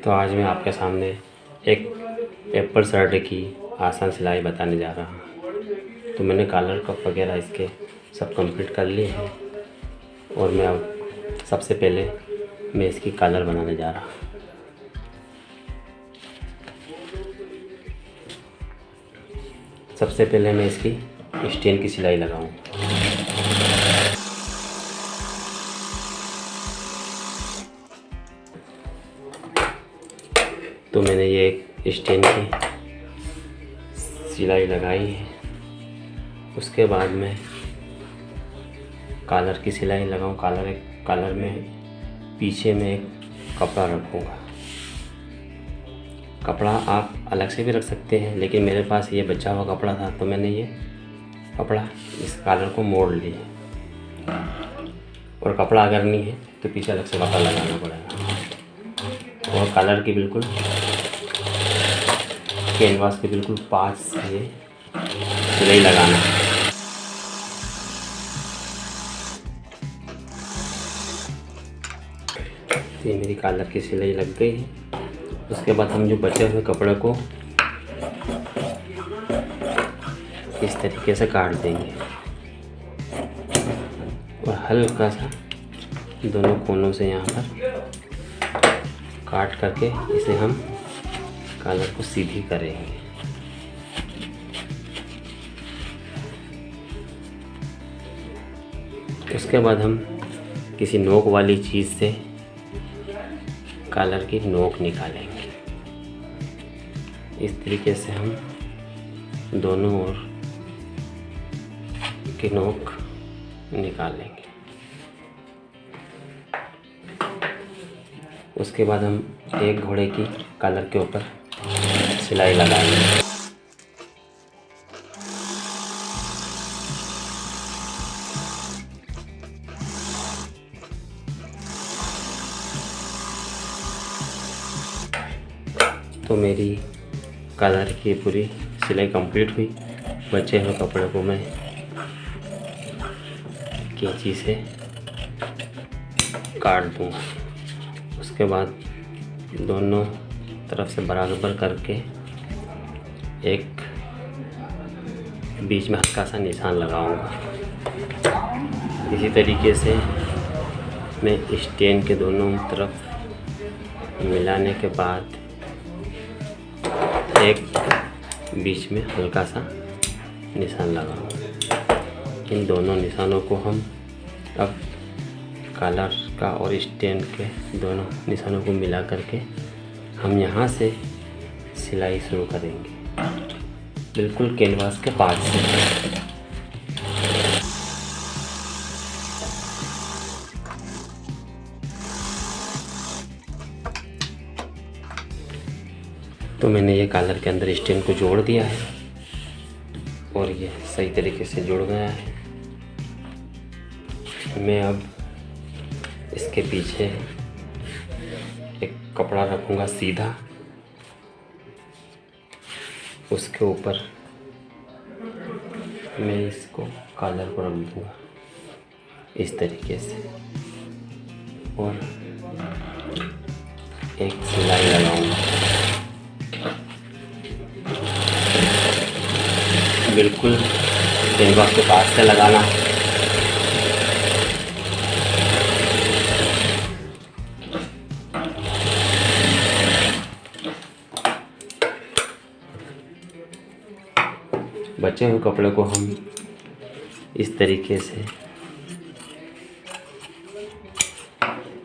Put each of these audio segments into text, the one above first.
तो आज मैं आपके सामने एक पेपर शर्ट की आसान सिलाई बताने जा रहा हूँ। तो मैंने कॉलर कप वगैरह इसके सब कंप्लीट कर लिए हैं और मैं अब सबसे पहले मैं इसकी कॉलर बनाने जा रहा हूँ। सबसे पहले मैं इसकी स्टेन की सिलाई लगाऊँ। तो मैंने ये एक स्टेन की सिलाई लगाई है। उसके बाद मैं कॉलर की सिलाई लगाऊँ। कॉलर में पीछे में एक कपड़ा रखूँगा। कपड़ा आप अलग से भी रख सकते हैं, लेकिन मेरे पास ये बचा हुआ कपड़ा था तो मैंने ये कपड़ा इस कॉलर को मोड़ लिया। और कपड़ा अगर नहीं है तो पीछे अलग से कपड़ा लगाना पड़ेगा। और कॉलर की बिल्कुल कैनवास के बिल्कुल पास से सिलाई लगाना है। ये मेरी कॉलर की सिलाई लग गई है। उसके बाद हम जो बचे हुए कपड़े को इस तरीके से काट देंगे और हल्का सा दोनों कोनों से यहाँ पर काट करके इसे हम कॉलर को सीधी करेंगे। उसके बाद हम किसी नोक वाली चीज़ से कॉलर की नोक निकालेंगे। इस तरीके से हम दोनों ओर की नोक निकालेंगे। उसके बाद हम एक घोड़े की कॉलर के ऊपर सिलाई लगाएंगे। तो मेरी कॉलर की पूरी सिलाई कंप्लीट हुई। बचे हुए कपड़े को मैं कैंची से काट दूँगा। उसके बाद दोनों तरफ से बराबर करके एक बीच में हल्का सा निशान लगाऊंगा। इसी तरीके से मैं स्टेन के दोनों तरफ मिलाने के बाद एक बीच में हल्का सा निशान लगाऊंगा। इन दोनों निशानों को हम अब कॉलर का और स्टेन के दोनों निशानों को मिला करके हम यहाँ से सिलाई शुरू करेंगे, बिल्कुल कैनवास के पास से। तो मैंने ये कॉलर के अंदर स्टेन को जोड़ दिया है और ये सही तरीके से जुड़ गया है। मैं अब इसके पीछे एक कपड़ा रखूँगा सीधा, उसके ऊपर मैं इसको कॉलर को रख दूँगा इस तरीके से और एक सिलाई लगाऊँगा। बिल्कुल कैनवास के पास से लगाना। बचे हुए कपड़े को हम इस तरीके से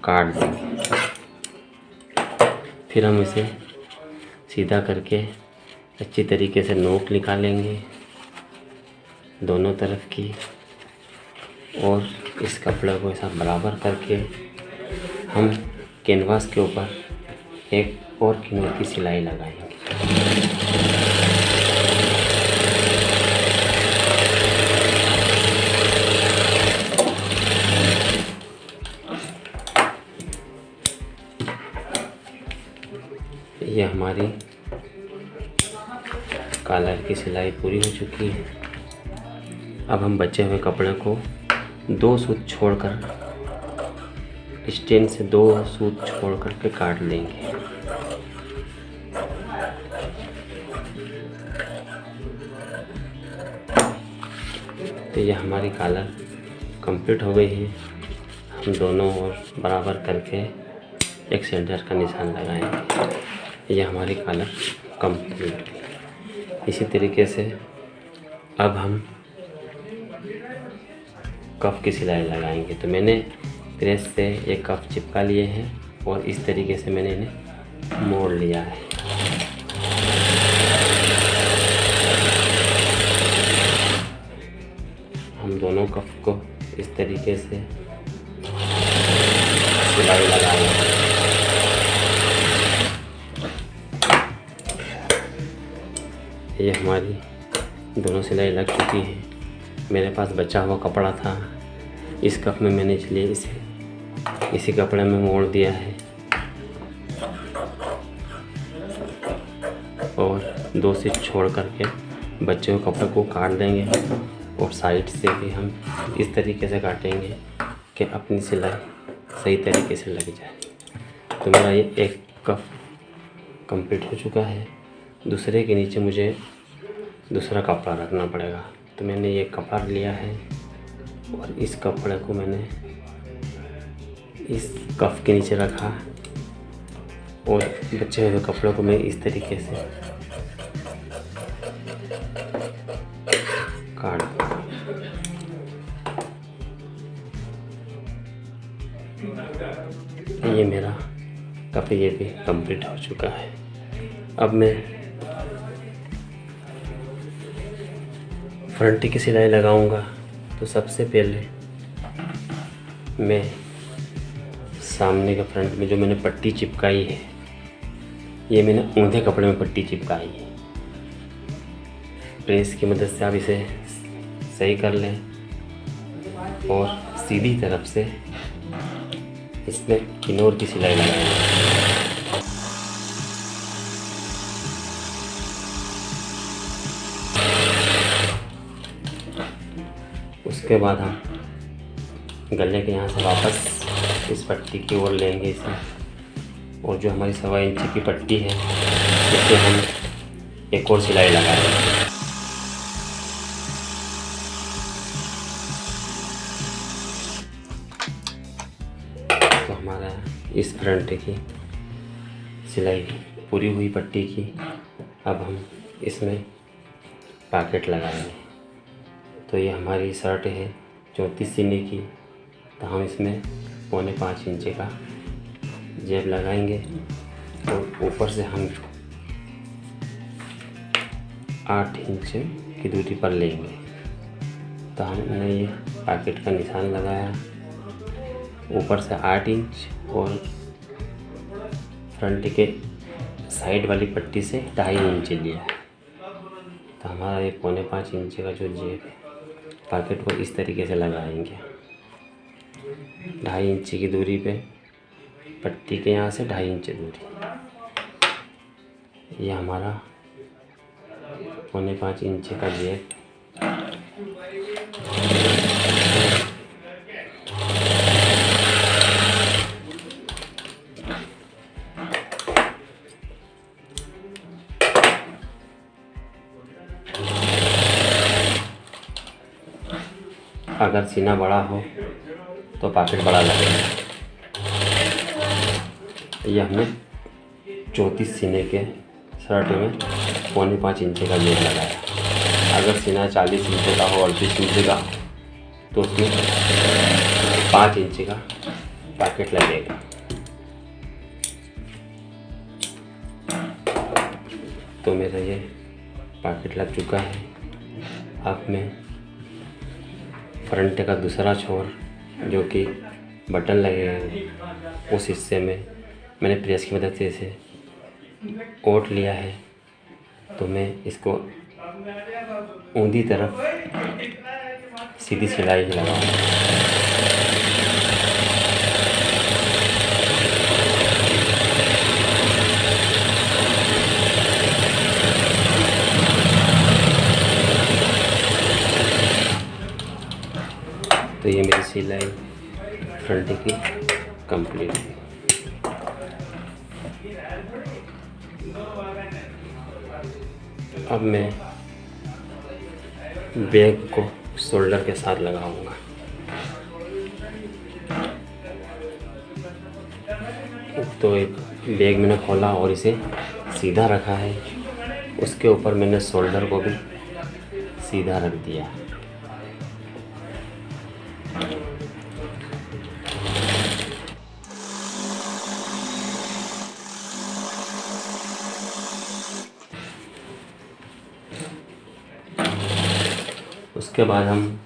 काट देंगे। फिर हम इसे सीधा करके अच्छी तरीके से नोक निकालेंगे दोनों तरफ की और इस कपड़े को ऐसा बराबर करके हम कैनवास के ऊपर एक और किनारे की सिलाई लगाएंगे। ये हमारी कॉलर की सिलाई पूरी हो चुकी है। अब हम बचे हुए कपड़े को 2 सूत छोड़कर स्टेन से 2 सूत छोड़ कर के काट लेंगे। तो ये हमारी कॉलर कंप्लीट हो गई है। हम दोनों ओर बराबर करके एक सेंटर का निशान लगाएंगे। ये हमारी कॉलर कंप्लीट। इसी तरीके से अब हम कफ की सिलाई लगाएंगे। तो मैंने प्रेस से ये कफ चिपका लिए हैं और इस तरीके से मैंने इन्हें मोड़ लिया है। हम दोनों कफ को इस तरीके से सिलाई लगाएंगे। ये हमारी दोनों सिलाई लग चुकी है। मेरे पास बचा हुआ कपड़ा था इस कप में, मैंने इसलिए इसी कपड़े में मोड़ दिया है और 2 स्टिच छोड़ करके बच्चे हुए कपड़े को काट देंगे और साइड से भी हम इस तरीके से काटेंगे कि अपनी सिलाई सही तरीके से लग जाए। तो मेरा ये एक कप कंप्लीट हो चुका है। दूसरे के नीचे मुझे दूसरा कपड़ा रखना पड़ेगा। तो मैंने ये कपड़ा लिया है और इस कपड़े को मैंने इस कफ के नीचे रखा और बचे हुए कपड़ों को मैं इस तरीके से काट दूँगा। ये मेरा कप ये भी कंप्लीट हो चुका है। अब मैं फ्रंट की सिलाई लगाऊंगा। तो सबसे पहले मैं सामने के फ्रंट में जो मैंने पट्टी चिपकाई है, ये मैंने ऊंधे कपड़े में पट्टी चिपकाई है। प्रेस की मदद से आप इसे सही कर लें और सीधी तरफ से इसमें किनोर की सिलाई लगाएंगे। उसके बाद हम गले के यहाँ से वापस इस पट्टी की ओर लेंगे इसे, और जो हमारी 1.25 इंच की पट्टी है इससे हम एक और सिलाई लगाएंगे। तो हमारा इस फ्रंट की सिलाई पूरी हुई पट्टी की। अब हम इसमें पॉकेट लगाएंगे। तो ये हमारी शर्ट है 34 सीने की, तो हम इसमें 4.25 इंच का जेब लगाएंगे और ऊपर से हम 8 इंच की दूरी पर लेंगे। तो हमने ये पॉकेट का निशान लगाया, ऊपर से 8 इंच और फ्रंट के साइड वाली पट्टी से 2.5 इंच लिया है। तो हमारा ये 4.25 इंच का जो जेब है पॉकेट को इस तरीके से लगाएंगे। 2.5 इंच की दूरी पे पट्टी के यहाँ से 2.5 इंच दूरी। ये हमारा 4.25 इंच का जेब। अगर सीना बड़ा हो तो पॉकेट बड़ा लगेगा। ये हमने 34 सीने के शर्ट में 4.25 इंच का जेब लगाया। अगर सीना 40 इंच का हो, 38 इंच का हो, तो उसमें 5 इंच का पॉकेट लगेगा। तो मेरा ये पॉकेट लग चुका है। अब मैं फ्रंट का दूसरा छोर जो कि बटन लगेगा उस हिस्से में मैंने प्रेस की मदद से इसे ओट लिया है। तो मैं इसको ऊंधी तरफ सीधी सिलाई लगाऊंगा। तो ये मेरी सिलाई फ्रंट की कंप्लीट है। अब मैं बैग को शोल्डर के साथ लगाऊंगा। तो एक बैग मैंने खोला और इसे सीधा रखा है, उसके ऊपर मैंने शोल्डर को भी सीधा रख दिया। उसके बाद हम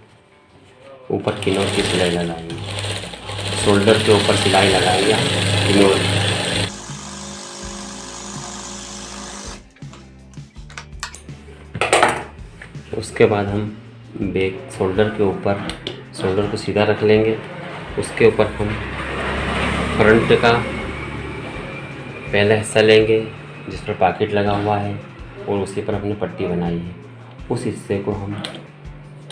ऊपर किनोर की सिलाई लगाएंगे। शोल्डर के ऊपर सिलाई लगाएंगे किनोर। उसके बाद हम बैक शोल्डर के ऊपर शोल्डर को सीधा रख लेंगे। उसके ऊपर हम फ्रंट का पहला हिस्सा लेंगे जिस पर पॉकेट लगा हुआ है और उसी पर हमने पट्टी बनाई है। उस हिस्से को हम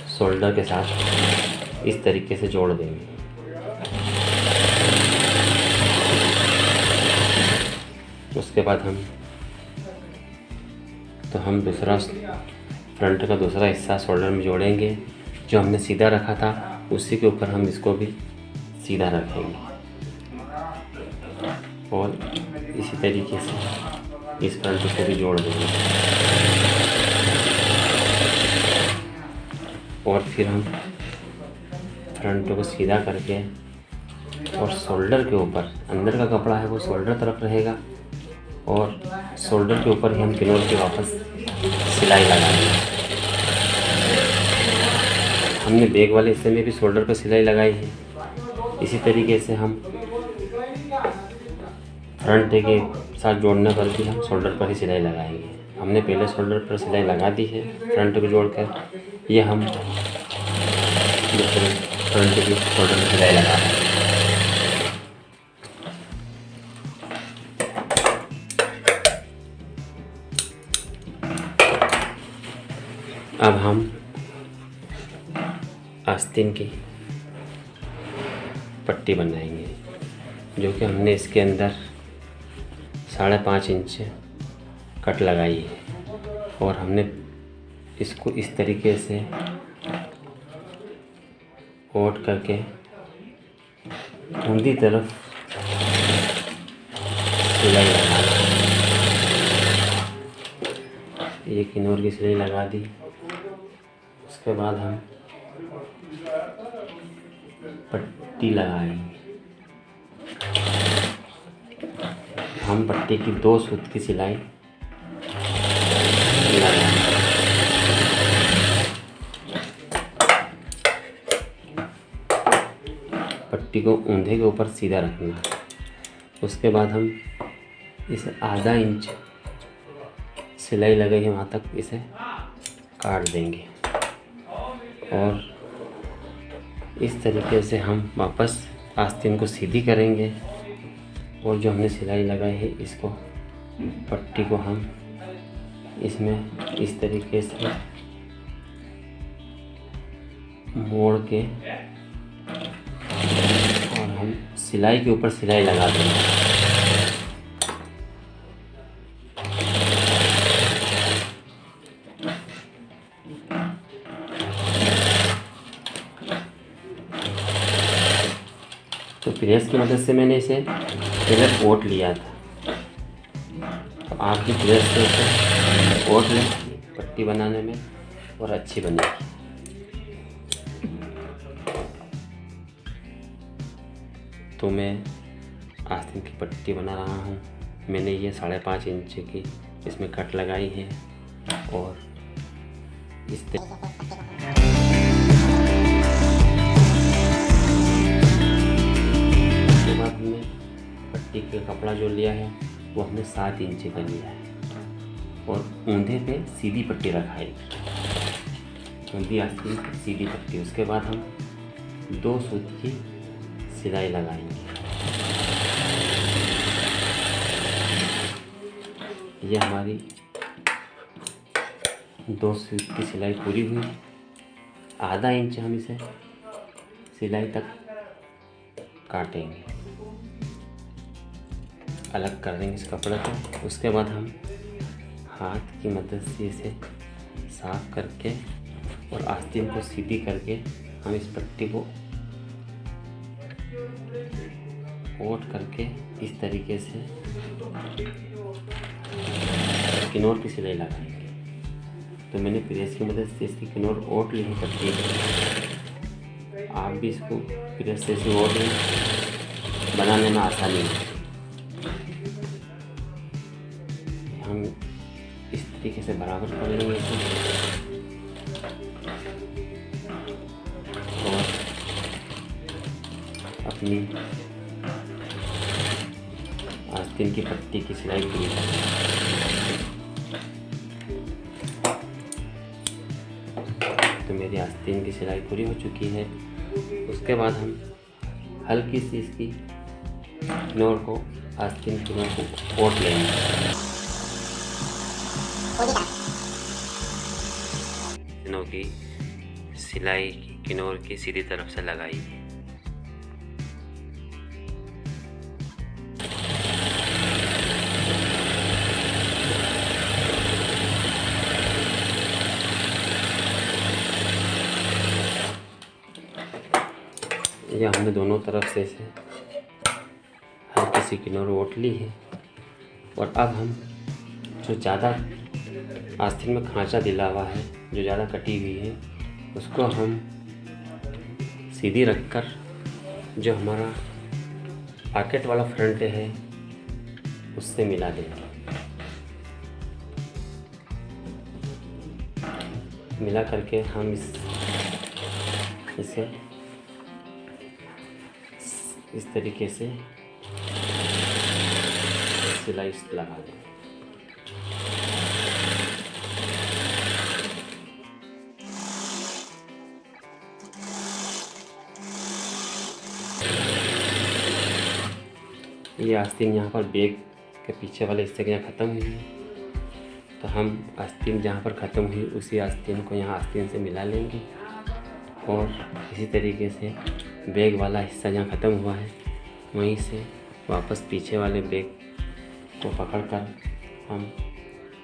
शोल्डर के साथ इस तरीके से जोड़ देंगे। उसके बाद हम दूसरा फ्रंट का दूसरा हिस्सा शोल्डर में जोड़ेंगे। जो हमने सीधा रखा था उसी के ऊपर हम इसको भी सीधा रखेंगे और इसी तरीके से इस फ्रंट को भी जोड़ देंगे। और फिर हम फ्रंट को सीधा करके और शोल्डर के ऊपर अंदर का कपड़ा है वो शोल्डर तरफ रहेगा और शोल्डर के ऊपर ही हम किनोर की वापस सिलाई लगाएंगे। हमने बैग वाले हिस्से में भी शोल्डर पर सिलाई लगाई है। इसी तरीके से हम फ्रंट के साथ जोड़ने पर भी हम शोल्डर पर ही सिलाई लगाएंगे। हमने पहले शोल्डर पर सिलाई लगा दी है फ्रंट को जोड़कर। ये हम दूसरे फ्रंट की शोल्डर पर सिलाई लगा रहे हैं। अब हम आस्तीन की पट्टी बनाएंगे, जो कि हमने इसके अंदर 5.5 इंच कट लगाई है और हमने इसको इस तरीके से फोल्ड करके ऊंधी तरफ सिलाई लगा दी। ये किनोर की सिलाई लगा दी। उसके बाद हम पट्टी लगाएंगे। हम पट्टी की 2 सूत की सिलाई लगाएंगे। पट्टी को ऊंधे के ऊपर सीधा रखना। उसके बाद हम इसे आधा इंच सिलाई लगी है वहाँ तक इसे काट देंगे और इस तरीके से हम वापस आस्तीन को सीधी करेंगे और जो हमने सिलाई लगाई है इसको पट्टी को हम इसमें इस तरीके से मोड़ के और हम सिलाई के ऊपर सिलाई लगा देंगे। तो प्रेस की मदद से मैंने इसे पहले ओट लिया था, तो आप भी प्रेस से इसे ओट लें पट्टी बनाने में और अच्छी बनेगी। तो मैं आस्तीन की पट्टी बना रहा हूँ। मैंने ये 5.5 इंच की इसमें कट लगाई है और इस हमने पट्टी का कपड़ा जो लिया है वो हमने 7 इंच का लिया है और ऊंधे पे सीधी पट्टी रखाई, ऊंधी आस्तीन पे सीधी पट्टी। उसके बाद हम 2 सूत की सिलाई लगाएंगे। ये हमारी 2 सूत की सिलाई पूरी हुई। आधा इंच हम इसे सिलाई तक काटेंगे, अलग कर देंगे इस कपड़े को। उसके बाद हम हाथ की मदद से इसे साफ करके और आस्तीन को सीधी करके हम इस पट्टी को ओट करके इस तरीके से किनोर की सिलाई लगाएंगे। तो मैंने प्रेस की मदद से इसकी किनोर ओट ली है पट्टी। आप भी इसको प्रेस से इसे ओट लें, बनाने में आसानी है। हम इस तरीके से बराबर कर लेंगे इसे और अपनी आस्तीन की पट्टी की सिलाई पूरी करेंगे। तो मेरी आस्तीन की सिलाई पूरी हो चुकी है। उसके बाद हम हल्की सी इसकी किनोर को आस्तीन की किनोर को ओट लेंगे। किनोर की सिलाई किनोर की सीधी तरफ से लगाई। यह हमने दोनों तरफ से इसे हल्की सी किनोर ओट ली है। और अब हम जो ज़्यादा आस्तीन में खांचा दिला हुआ है, जो ज़्यादा कटी हुई है, उसको हम सीधी रखकर जो हमारा पॉकेट वाला फ्रंट है उससे मिला देंगे। मिला करके हम इसे इस तरीके से सिलाई लगा दें। ये आस्तीन यहाँ पर बैग के पीछे वाले हिस्से के यहाँ ख़त्म हुई है, तो हम आस्तीन जहाँ पर ख़त्म हुई उसी आस्तीन को यहाँ आस्तीन से मिला लेंगे और इसी तरीके से बैग वाला हिस्सा जहाँ ख़त्म हुआ है वहीं से वापस पीछे वाले बैग को पकड़कर हम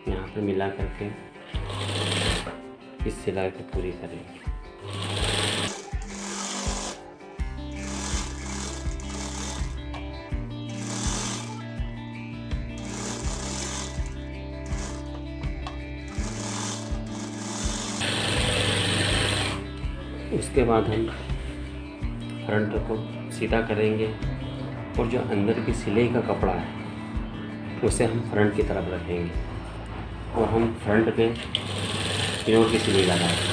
यहाँ पर मिला करके इस सिलाई को पूरी करेंगे। उसके बाद हम फ्रंट को सीधा करेंगे और जो अंदर की सिलाई का कपड़ा है उसे हम फ्रंट की तरफ रखेंगे और हम फ्रंट पे किनोर की सिलाई लगाएंगे।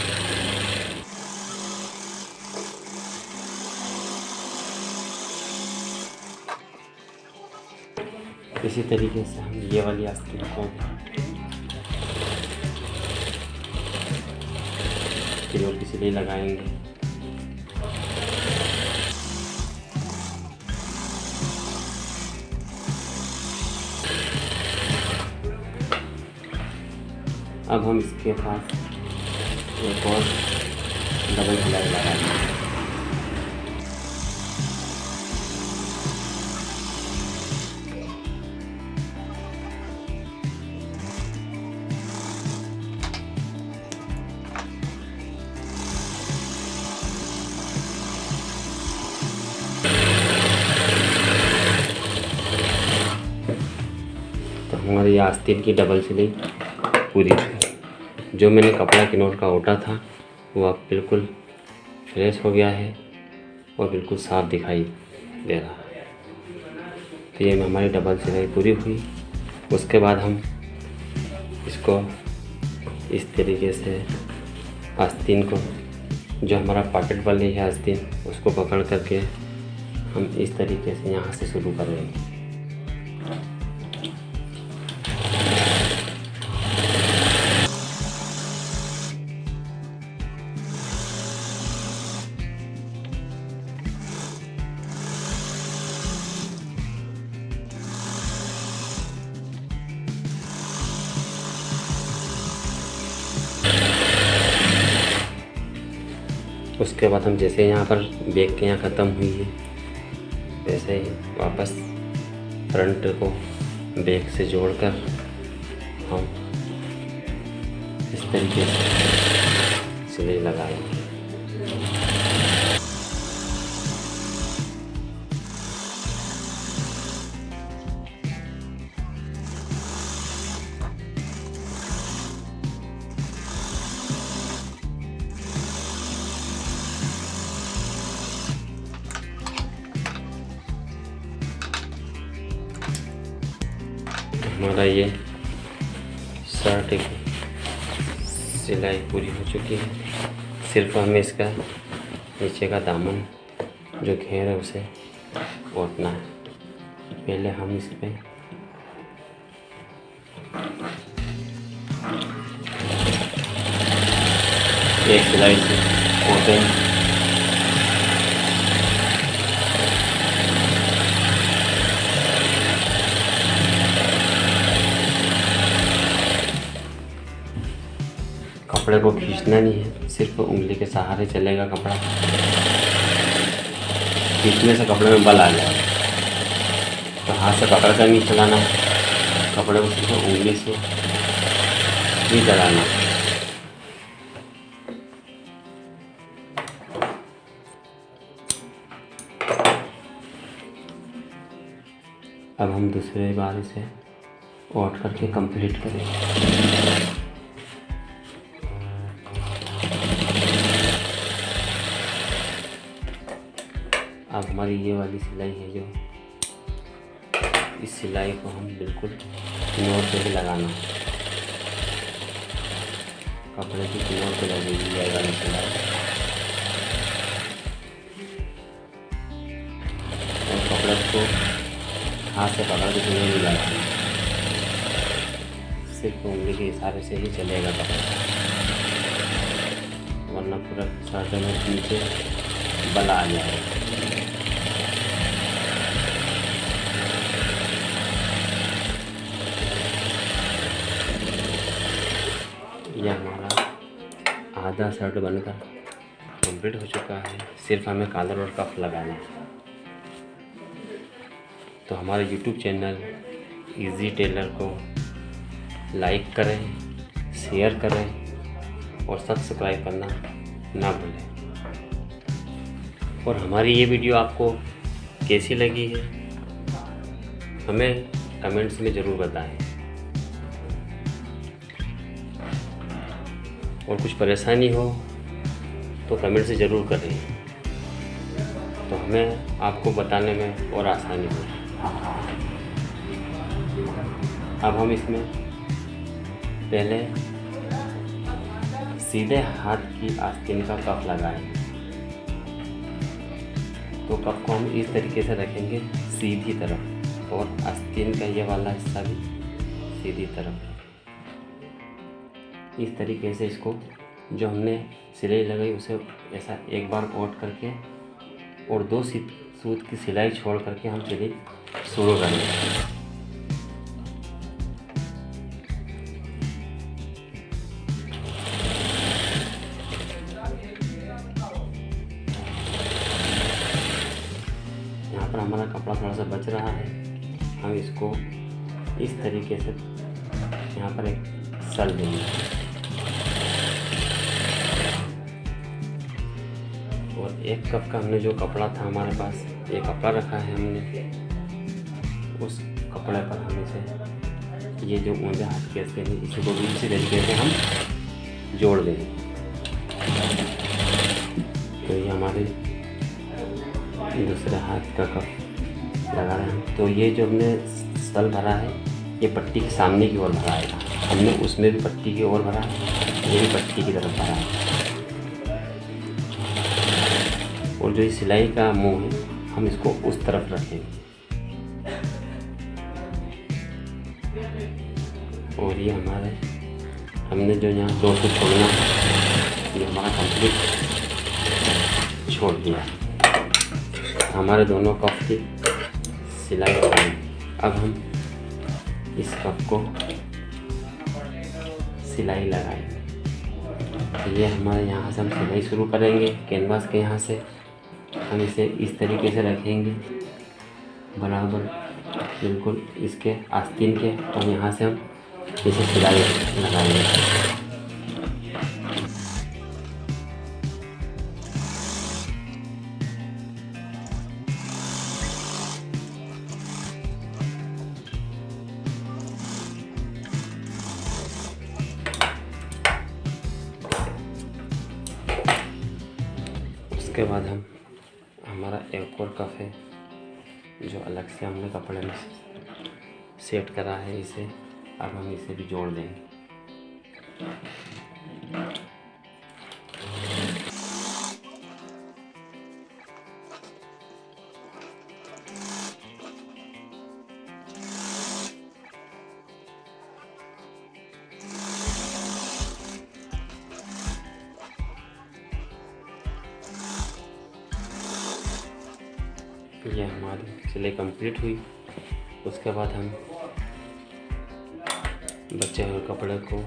इसी तरीके से हम ये वाली आस्तीन को किनोर की सिलाई लगाएंगे। अब हम इसके पास एक और डबल सिलाई लगाएंगे। तो हमारी आस्तीन की डबल सिलाई पूरी थी। जो मैंने कपड़ा किनोर का ओटा था वो अब बिल्कुल फ्रेश हो गया है और बिल्कुल साफ दिखाई दे रहा है। तो ये हमारी डबल सिलाई पूरी हुई। उसके बाद हम इसको इस तरीके से आस्तीन को, जो हमारा पॉकेट वाली है आस्तीन, उसको पकड़ करके हम इस तरीके से यहाँ से शुरू कर लेंगे। उसके बाद हम जैसे यहाँ पर बैक के यहाँ ख़त्म हुई है वैसे ही वापस फ्रंट को बैक से जोड़कर हम इस तरीके से सिलाई लगाएंगे। हमारा ये शर्ट की सिलाई पूरी हो चुकी है। सिर्फ हमें इसका नीचे का दामन जो घेर है उसे ओढ़ना है। पहले हम इस पे एक सिलाई से ओढ़ेंगे। कपड़े को खींचना नहीं है, सिर्फ उंगली के सहारे चलेगा कपड़ा। खींचने से कपड़े में बल आ जाएगा, तो हाथ से पकड़ कर नहीं चलाना, कपड़े को सिर्फ उंगली से ही चलाना। अब हम दूसरी बार इसे ओढ़ करके कंप्लीट करेंगे। अब हमारी ये वाली सिलाई है जो, इस सिलाई को हम बिल्कुल किनार पे ही लगाना। कपड़े की किनार पे लगेगी ये वाली सिलाई, और कपड़े को हाथ से पकड़ के किनार नहीं लगाना, सिर्फ उंगली के इशारे से ही चलेगा कपड़ा, वरना पूरा शर्ट में नीचे बल आ जाएगा। यह हमारा आधा शर्ट बनकर कंप्लीट हो चुका है। सिर्फ हमें कॉलर और कफ लगाना है। तो हमारे YouTube चैनल इजी टेलर को लाइक करें, शेयर करें और सब्सक्राइब करना ना भूलें। और हमारी ये वीडियो आपको कैसी लगी है हमें कमेंट्स में ज़रूर बताएं। और कुछ परेशानी हो तो कमेंट से ज़रूर करें, तो हमें आपको बताने में और आसानी हो। अब हम इसमें पहले सीधे हाथ की आस्तीन का कफ लगाएंगे। तो कफ को हम इस तरीके से रखेंगे सीधी तरफ, और आस्तीन का ये वाला हिस्सा भी सीधी तरफ। इस तरीके से इसको जो हमने सिलाई लगाई उसे ऐसा एक बार ओढ़ करके और 2 सूत की सिलाई छोड़ करके हम सिलाई शुरू करेंगे। यहाँ पर हमारा कपड़ा थोड़ा सा बच रहा है, हम इसको इस तरीके से यहाँ पर एक सल देंगे। और एक कप का हमने जो कपड़ा था हमारे पास, ये कपड़ा रखा है हमने, उस कपड़े पर हम इसे ये जो ऊंधे हाथ कहते हैं इसी को भी इसी तरीके से हम जोड़ देंगे। तो ये हमारे दूसरे हाथ का कप लगा रहे हैं। तो ये जो हमने सल भरा है ये पट्टी के सामने की ओर भरा है, हमने उसमें भी पट्टी की ओर भरा है, ये भी पट्टी की तरफ भरा है। और जो ये सिलाई का मुंह है हम इसको उस तरफ रखेंगे। और ये हमारे हमने जो यहाँ 2 सूत छोड़ना ये हमारा कंप्लीट छोड़ दिया। हमारे दोनों कप की सिलाई लगाएंगे। अब हम इस कप को सिलाई लगाएंगे। ये हमारे यहाँ से हम सिलाई शुरू करेंगे। कैनवास के यहाँ से हम इसे इस तरीके से रखेंगे बराबर बिल्कुल इसके आस्तीन के, और यहाँ से हम इसे सिलाई लगाएंगे। उसके बाद हम हमारा एक और कप है जो अलग से हमने कपड़े में सेट करा है, इसे अब हम इसे भी जोड़ देंगे। ये हमारी सिलाई कंप्लीट हुई। उसके बाद हम बचे हुए कपड़े को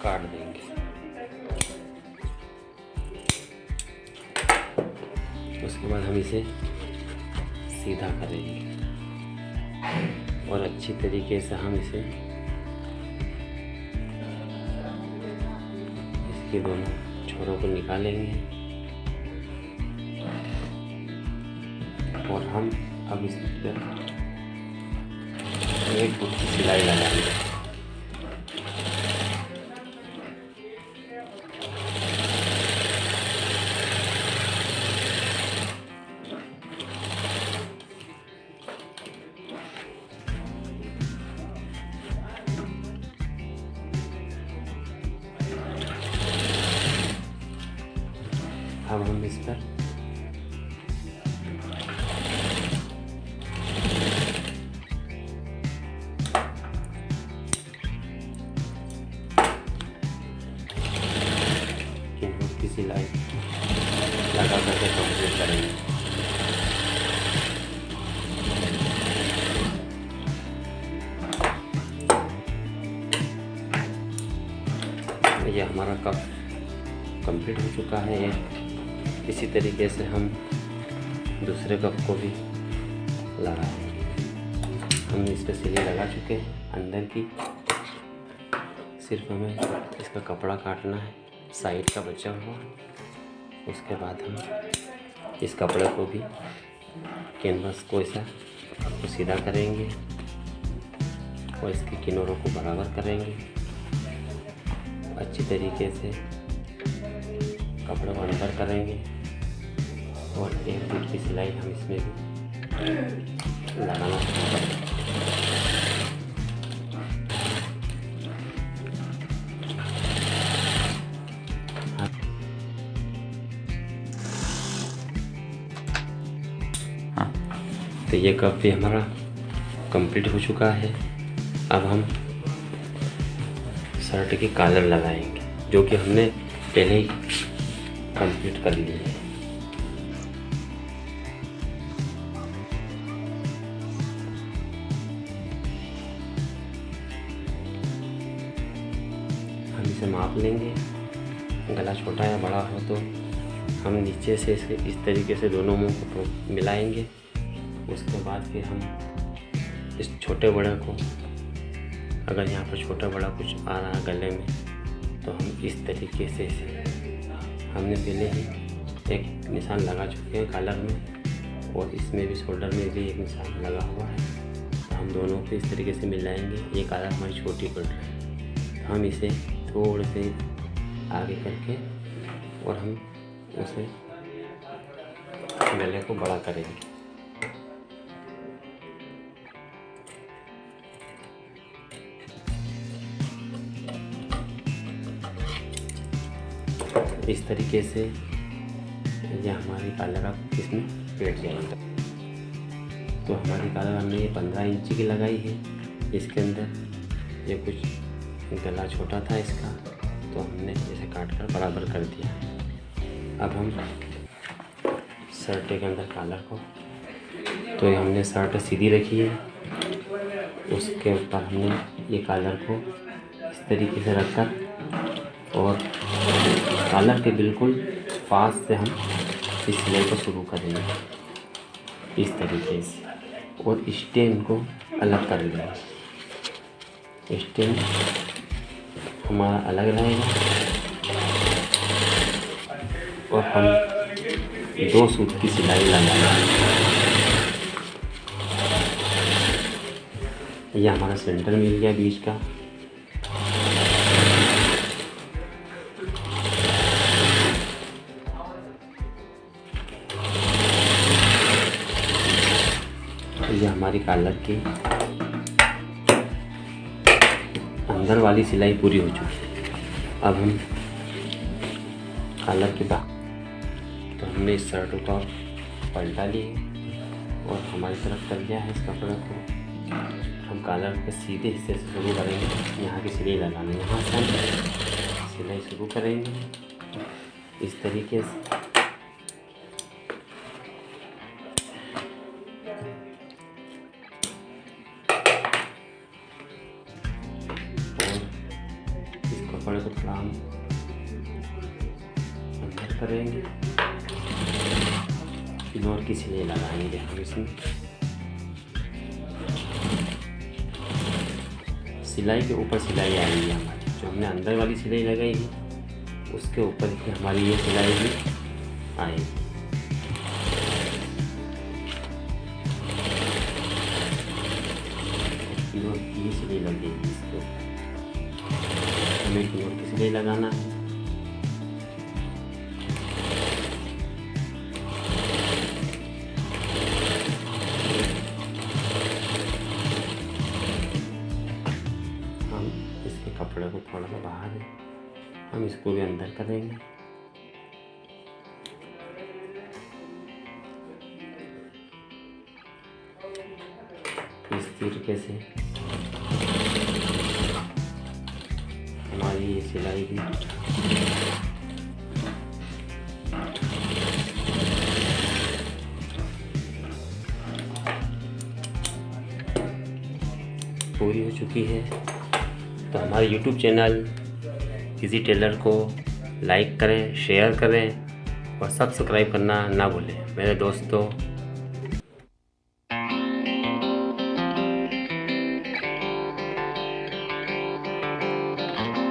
काट देंगे। उसके बाद हम इसे सीधा करेंगे और अच्छी तरीके से हम इसे इसके दोनों छोरों को निकालेंगे और हम अब इस पर एक फुट की सिलाई लगाएंगे। अब हम इस पर की सिलाई लगा करके कंप्लीट करेंगे। ये हमारा कप कंप्लीट हो चुका है। इसी तरीके से हम दूसरे कप को भी लगाएंगे। हम इस पर सिलाई लगा चुके हैं अंदर की, सिर्फ हमें इसका कपड़ा काटना है साइड का बचा हुआ। उसके बाद हम इस कपड़े को भी कैनवास को ऐसा आपको सीधा करेंगे और इसके किनारों को बराबर करेंगे। अच्छी तरीके से कपड़े को अंदर करेंगे और एक फुट की सिलाई हम इसमें भी लगाना शुरू करेंगे। तो ये कप भी हमारा कंप्लीट हो चुका है। अब हम शर्ट की कॉलर लगाएंगे जो कि हमने पहले ही कंप्लीट कर ली है। हम इसे माप लेंगे, गला छोटा या बड़ा हो तो हम नीचे से इस तरीके से दोनों मुंह को मिलाएंगे। उसके बाद फिर हम इस छोटे बड़े को, अगर यहाँ पर छोटा बड़ा कुछ आ रहा है गले में, तो हम इस तरीके से हमने पहले ही एक निशान लगा चुके हैं कॉलर में और इसमें भी शोल्डर में भी एक निशान लगा हुआ है। तो हम दोनों को इस तरीके से मिलाएंगे। ये कॉलर हमारी छोटी पड़ रही है, तो हम इसे थोड़े से आगे करके और हम उसे गले को बड़ा करेंगे। इस तरीके से ये हमारी कॉलर अब इसमें बैठ जाएगा। तो हमारी कॉलर हमने ये 15 इंच की लगाई है। इसके अंदर ये कुछ गला छोटा था इसका, तो हमने इसे काट कर बराबर कर दिया। अब हम शर्ट के अंदर कॉलर को, तो ये हमने शर्ट सीधी रखी है, उसके ऊपर हमने ये कॉलर को इस तरीके से रखकर और कॉलर के बिल्कुल पास से हम इस सिलाई को शुरू करेंगे इस तरीके से, और स्टेन को अलग कर देंगे। स्टेन हमारा अलग रहेगा और हम 2 सूत की सिलाई लगाएंगे। यह हमारा सेंटर मिल गया बीच का। हमारी कॉलर की अंदर वाली सिलाई पूरी हो चुकी है। अब हम कॉलर के बाद तो हमने इस शर्ट को पलटा लिए और हमारी तरफ कर दिया है इस कपड़े को। हम कॉलर के सीधे हिस्से से शुरू करेंगे, यहाँ की सिलाई लगाने, यहाँ से हम सिलाई शुरू करेंगे इस तरीके से। कपड़े को थोड़ा हम अंदर करेंगे, फिर की सिलाई लगाएंगे हम इसमें। सिलाई के ऊपर सिलाई आएगी हमारी, जो हमने अंदर वाली सिलाई लगाई है उसके ऊपर ही हमारी ये सिलाई भी आएगी। ये सिलाई लगेगी इसके ऊपर, हमें की सिलाई लगाना है। हम इसके कपड़े को थोड़ा सा बाहर है, हम इसको भी अंदर करेंगे। इस तरीके से हमारी ये सिलाई भी पूरी हो चुकी है। तो हमारे YouTube चैनल इजी टेलर को लाइक करें, शेयर करें और सब्सक्राइब करना ना भूलें। मेरे दोस्तों